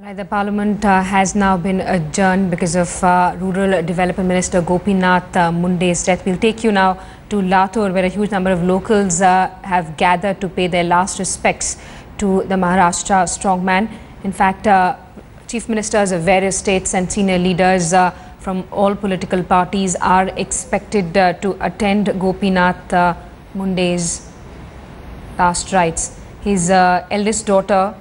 Right, the Parliament has now been adjourned because of Rural Development Minister Gopinath Munde's death. We'll take you now to Latur, where a huge number of locals have gathered to pay their last respects to the Maharashtra strongman. In fact, chief ministers of various states and senior leaders from all political parties are expected to attend Gopinath Munde's last rites. His eldest daughter,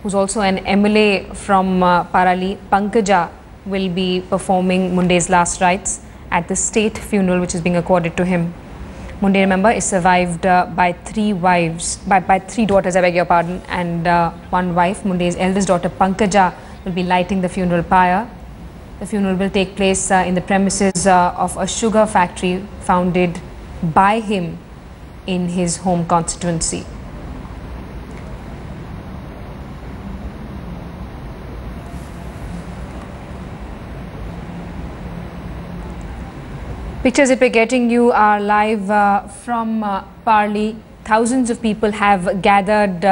who's also an MLA from Parli, Pankaja, will be performing Munde's last rites at the state funeral which is being accorded to him. Munde, remember, is survived by three daughters, I beg your pardon, and one wife. Munde's eldest daughter, Pankaja, will be lighting the funeral pyre. The funeral will take place in the premises of a sugar factory founded by him in his home constituency. Pictures that we're getting you are live from Parli. Thousands of people have gathered.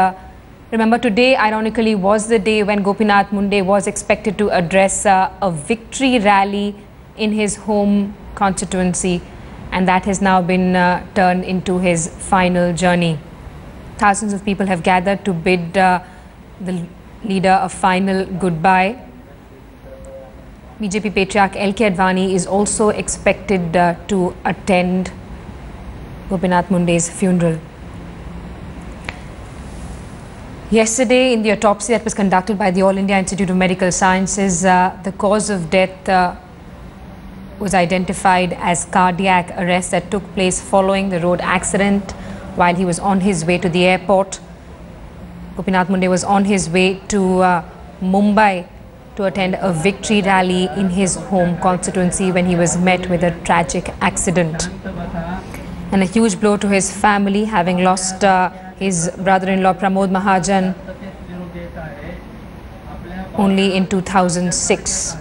Remember, today, ironically, was the day when Gopinath Munde was expected to address a victory rally in his home constituency, and that has now been turned into his final journey. Thousands of people have gathered to bid the leader a final goodbye. BJP patriarch L.K. Advani is also expected to attend Gopinath Munde's funeral. Yesterday, in the autopsy that was conducted by the All India Institute of Medical Sciences, the cause of death was identified as cardiac arrest that took place following the road accident while he was on his way to the airport. Gopinath Munde was on his way to Mumbai to attend a victory rally in his home constituency when he was met with a tragic accident. And a huge blow to his family, having lost his brother-in-law Pramod Mahajan only in 2006.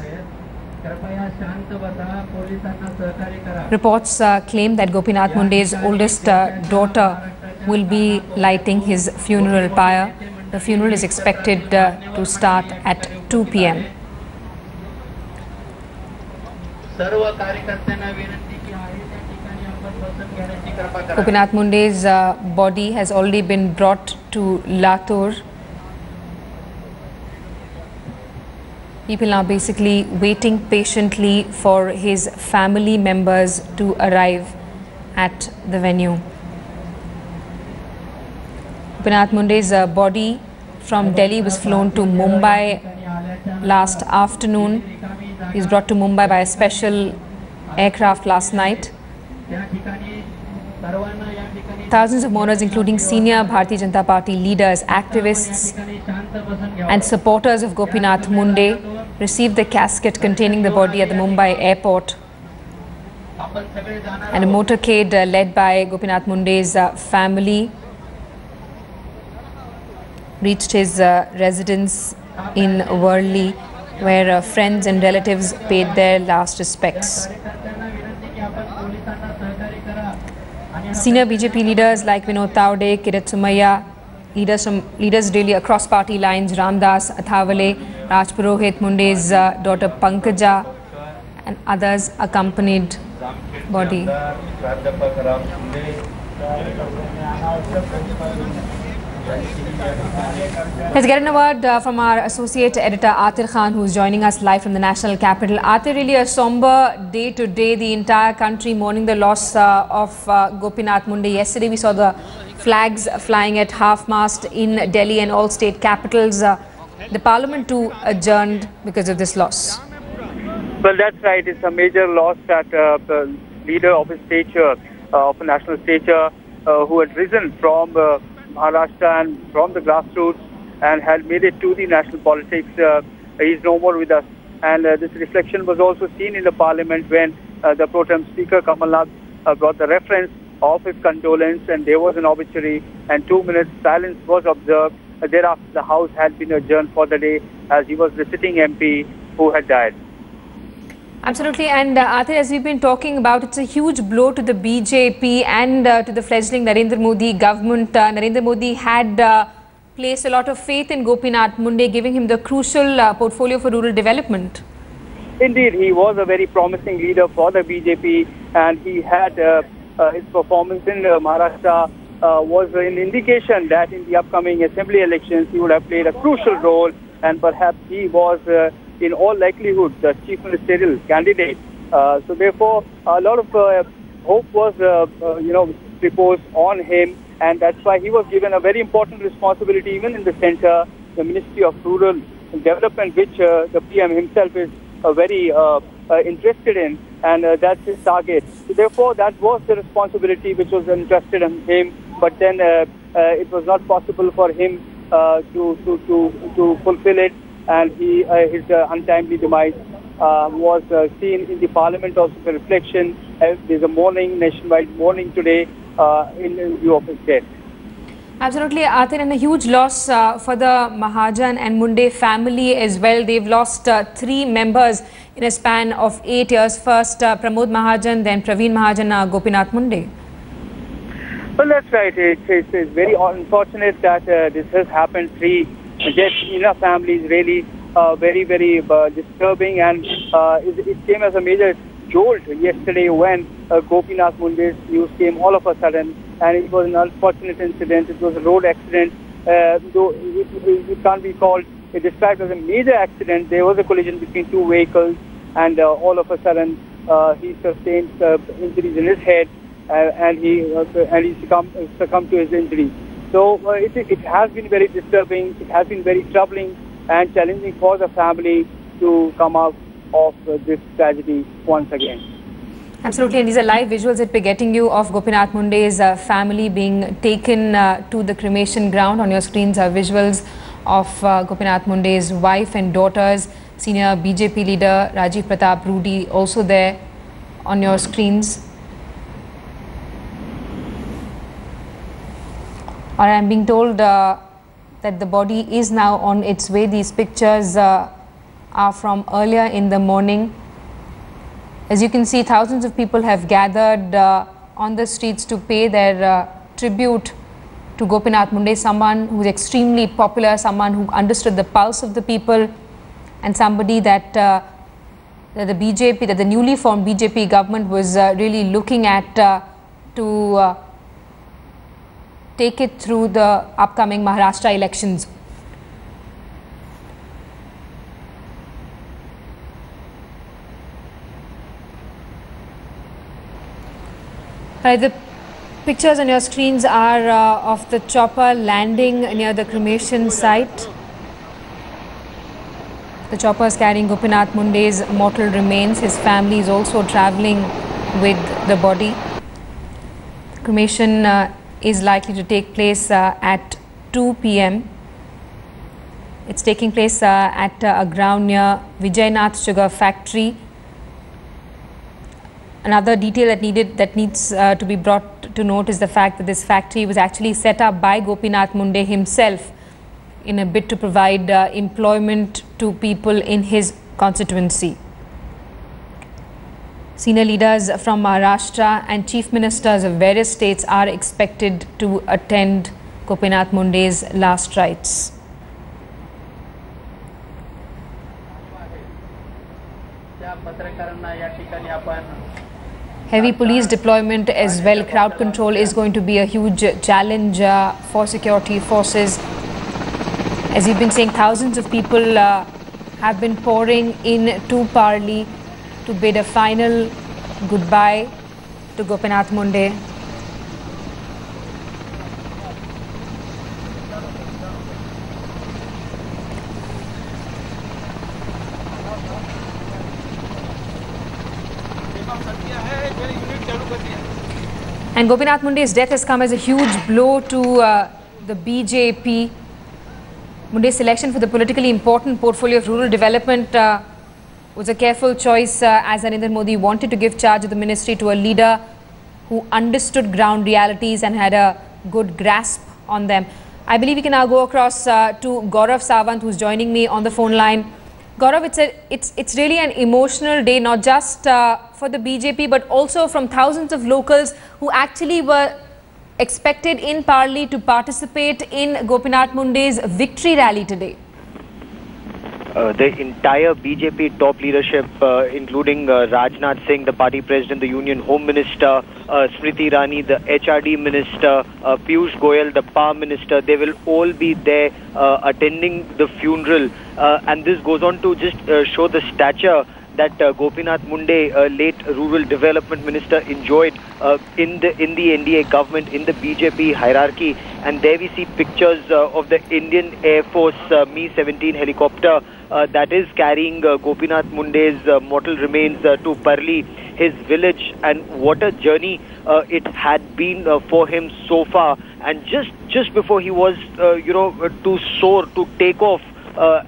Reports claim that Gopinath Munde's oldest daughter will be lighting his funeral pyre. The funeral is expected to start at 2 p.m. Gopinath Munde's body has already been brought to Latur. People are basically waiting patiently for his family members to arrive at the venue. Gopinath Munde's body from Delhi was flown to Mumbai last afternoon. He was brought to Mumbai by a special aircraft last night. Thousands of mourners, including senior Bharatiya Janata Party leaders, activists and supporters of Gopinath Munde, received the casket containing the body at the Mumbai airport. And a motorcade led by Gopinath Munde's family reached his residence in Worli, where friends and relatives paid their last respects. Senior BJP leaders like Vinod Taude, Kirit Sumaya, leaders really across party lines, Ramdas, Athawale, Rajpurohit, Munde's daughter Pankaja, and others accompanied body. Let's get in a word from our associate editor Atir Khan, who's joining us live from the national capital. Atir, really a somber day today, the entire country mourning the loss of Gopinath Munde. Yesterday we saw the flags flying at half-mast in Delhi and all state capitals. The parliament too adjourned because of this loss. Well, that's right. It's a major loss that the leader of a stature, of a national stature, who had risen from Maharashtra and from the grassroots and had made it to the national politics. He's no more with us. And this reflection was also seen in the parliament when the pro tem speaker Kamal Nath brought the reference of his condolence, and there was an obituary and 2 minutes silence was observed. Thereafter, the house had been adjourned for the day as he was the sitting MP who had died. Absolutely, and Atir, as we've been talking about, it's a huge blow to the BJP and to the fledgling Narendra Modi government. Narendra Modi had placed a lot of faith in Gopinath Munde, giving him the crucial portfolio for rural development. Indeed, he was a very promising leader for the BJP, and he had his performance in Maharashtra was an indication that in the upcoming assembly elections he would have played a crucial role, and perhaps he was in all likelihood the chief ministerial candidate. So therefore, a lot of hope was reposed on him, and that's why he was given a very important responsibility even in the center, the Ministry of Rural Development, which the PM himself is very interested in, and that's his target. So therefore, that was the responsibility which was entrusted on him. But then it was not possible for him to fulfill it, and his untimely demise was seen in the Parliament also for reflection. There's a mourning, nationwide mourning today in view of his death. Absolutely, Atin, and a huge loss for the Mahajan and Munde family as well. They've lost 3 members in a span of 8 years. First Pramod Mahajan, then Praveen Mahajan, Gopinath Munde. Well, that's right. It's very unfortunate that this has happened. 3 deaths in a family is really very, very disturbing, and it came as a major jolt yesterday when Gopinath Munde's news came all of a sudden, and it was an unfortunate incident. It was a road accident, though it can't be called described as a major accident. There was a collision between 2 vehicles, and all of a sudden he sustained injuries in his head, and he succumbed to his injuries. So it has been very disturbing. It has been very troubling and challenging for the family to come out of this tragedy once again. Absolutely, and these are live visuals that we're getting you of Gopinath Munde's family being taken to the cremation ground. On your screens are visuals of Gopinath Munde's wife and daughters. Senior BJP leader Rajiv Pratap Rudy also there on your screens. I'm being told that the body is now on its way. These pictures are from earlier in the morning. As you can see, thousands of people have gathered on the streets to pay their tribute to Gopinath Munde, someone who is extremely popular, someone who understood the pulse of the people, and somebody that the newly formed BJP government was really looking at to take it through the upcoming Maharashtra elections. The pictures on your screens are of the chopper landing near the cremation site. The chopper is carrying Gopinath Munde's mortal remains. His family is also travelling with the body. The cremation is likely to take place at 2 p.m. It's taking place at a ground near Vijaynath Sugar Factory. Another detail that needs to be brought to note is the fact that this factory was actually set up by Gopinath Munde himself in a bid to provide employment to people in his constituency. Senior leaders from Maharashtra and chief ministers of various states are expected to attend Gopinath Munde's last rites. Heavy police deployment as well. Crowd control is going to be a huge challenge for security forces. As you've been saying, thousands of people have been pouring in to Parli to bid a final goodbye to Gopinath Munde. And Gopinath Munde's death has come as a huge blow to the BJP. Munde's selection for the politically important portfolio of rural development was a careful choice as Narendra Modi wanted to give charge of the ministry to a leader who understood ground realities and had a good grasp on them. I believe we can now go across to Gaurav Sawant, who's joining me on the phone line. Gaurav, it's really an emotional day, not just for the BJP, but also from thousands of locals who actually were expected in Parli to participate in Gopinath Munde's victory rally today? The entire BJP top leadership, including Rajnath Singh, the party president, the Union Home Minister, Smriti Irani, the HRD Minister, Piyush Goyal, the Power Minister, they will all be there attending the funeral. And this goes on to just show the stature that Gopinath Munde, late Rural Development Minister, enjoyed in the NDA government, in the BJP hierarchy. And there we see pictures of the Indian Air Force Mi-17 helicopter that is carrying Gopinath Munde's mortal remains to Parli, his village. And what a journey it had been for him so far. And just before he was, to soar, to take off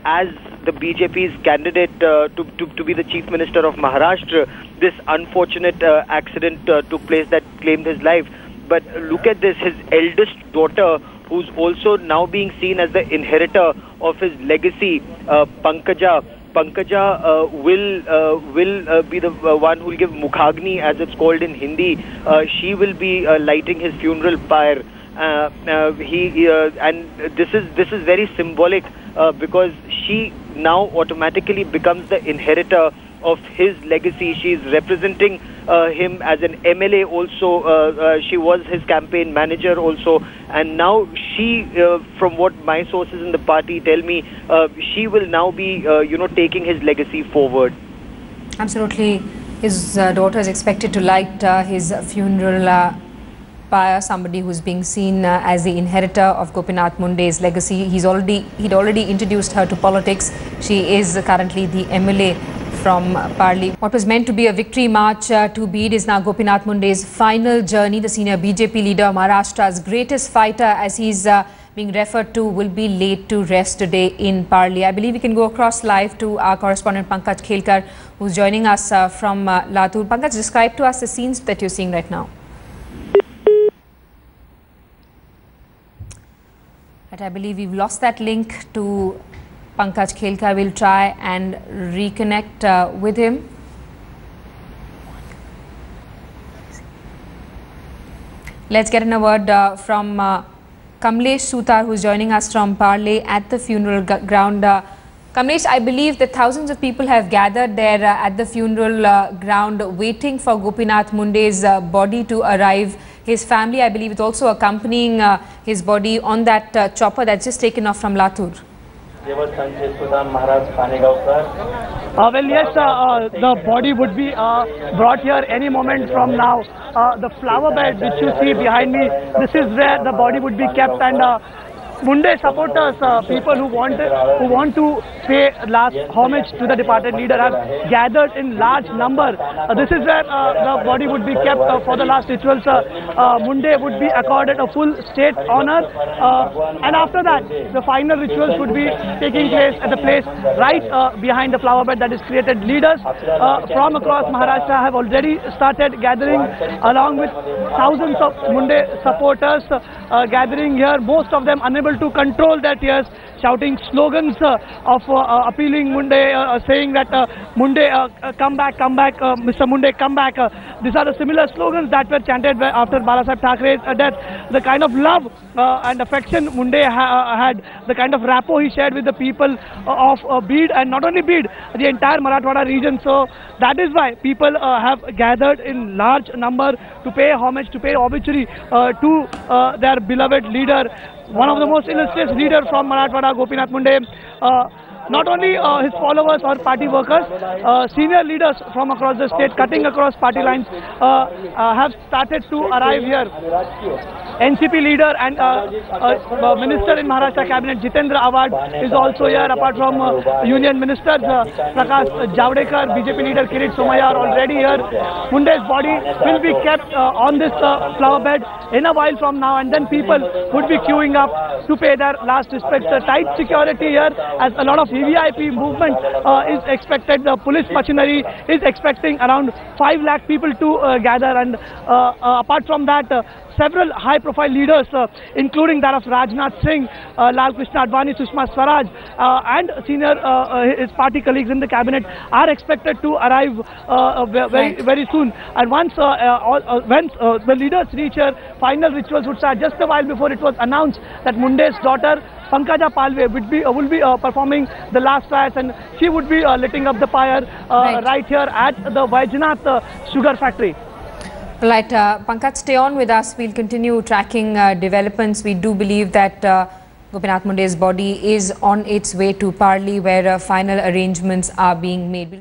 as the BJP's candidate to be the Chief Minister of Maharashtra, this unfortunate accident took place that claimed his life. But look at this, his eldest daughter, who's also now being seen as the inheritor of his legacy, Pankaja. Pankaja will be the one who will give Mukhagni, as it's called in Hindi. She will be lighting his funeral pyre. And this is very symbolic because she now automatically becomes the inheritor of his legacy. She is representing him as an MLA also. She was his campaign manager also, and now she, from what my sources in the party tell me, she will now be taking his legacy forward. Absolutely. His daughter is expected to light his funeral pyre, somebody who's being seen as the inheritor of Gopinath Munde's legacy. He'd already introduced her to politics. She is currently the MLA from Parli. What was meant to be a victory march to Bid is now Gopinath Munde's final journey. The senior BJP leader, Maharashtra's greatest fighter, as he's being referred to, will be laid to rest today in Parli. I believe we can go across live to our correspondent Pankaj Khelkar, who's joining us from Latur. Pankaj, describe to us the scenes that you're seeing right now. But I believe we've lost that link to Pankaj Khelkar. We'll try and reconnect with him. Let's get in a word from Kamlesh Sutar, who's joining us from Parli at the funeral ground. Kamlesh, I believe that thousands of people have gathered there at the funeral ground waiting for Gopinath Munde's body to arrive. His family, I believe, is also accompanying his body on that chopper that's just taken off from Latur. Well, yes, the body would be brought here any moment from now. The flower bed which you see behind me, this is where the body would be kept, and Munde supporters, people who want to pay last homage to the departed leader, have gathered in large number. This is where the body would be kept for the last rituals. Munde would be accorded a full state honor, and after that, the final rituals would be taking place at the place right behind the flower bed that is created. Leaders from across Maharashtra have already started gathering, along with thousands of Munde supporters gathering here. Most of them unable to control their tears, shouting slogans of appealing Munde, saying that Munde, come back, Mr. Munde, come back. These are the similar slogans that were chanted after Balasaheb Thackeray's death. The kind of love and affection Munde had, the kind of rapport he shared with the people of Bid, and not only Bid, the entire Marathwada region. So that is why people have gathered in large number to pay homage, to pay obituary to their beloved leader, one of the most illustrious leaders from Marathwada, Gopinath Munde. Not only his followers or party workers, senior leaders from across the state, cutting across party lines, have started to arrive here. NCP leader and minister in Maharashtra cabinet, Jitendra Awad, is also here. Apart from union ministers, Prakash Javadekar, BJP leader Kirit Somaya are already here. Munde's body will be kept on this flower bed in a while from now, and then people would be queuing up to pay their last respects. Tight security here, as a lot of VVIP movement is expected. The police machinery is expecting around 5 lakh people to gather, and apart from that, several high-profile leaders, including that of Rajnath Singh, Lal Krishna Advani, Sushma Swaraj, and senior his party colleagues in the cabinet are expected to arrive very soon. And once the leaders reach here, final rituals would start. Just a while before, it was announced that Munde's daughter Pankaj Palve will be performing the last rites, and she would be lighting up the fire right here at the Vaidyanath sugar factory. Right, Pankaj, stay on with us. We'll continue tracking developments. We do believe that Gopinath Munde's body is on its way to Parli, where final arrangements are being made.